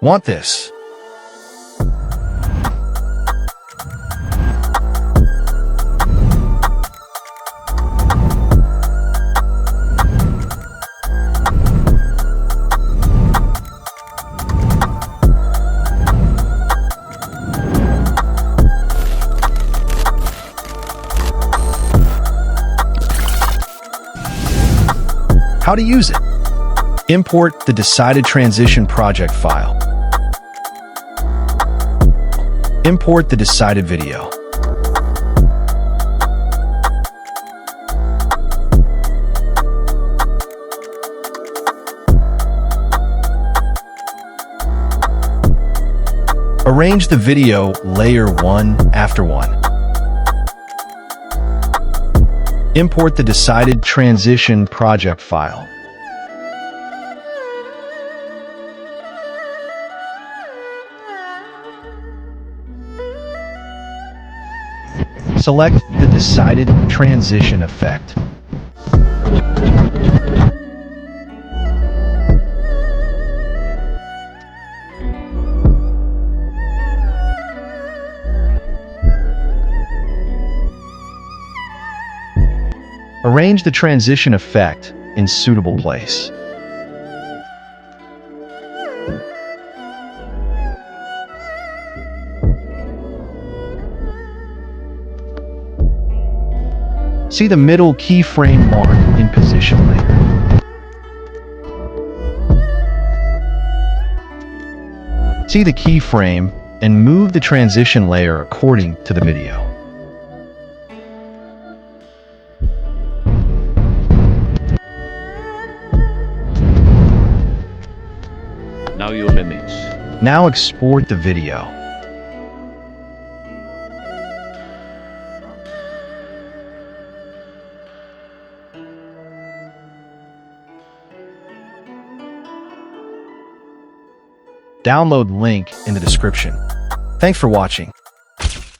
Want this? How to use it. Import the decided transition project file. Import the decided video. Arrange the video layer one after one. Import the decided transition project file. Select the decided transition effect. Arrange the transition effect in suitable place. See the middle keyframe mark in position layer. See the keyframe and move the transition layer according to the video. Now your image. Now export the video. Download link in the description. Thanks for watching.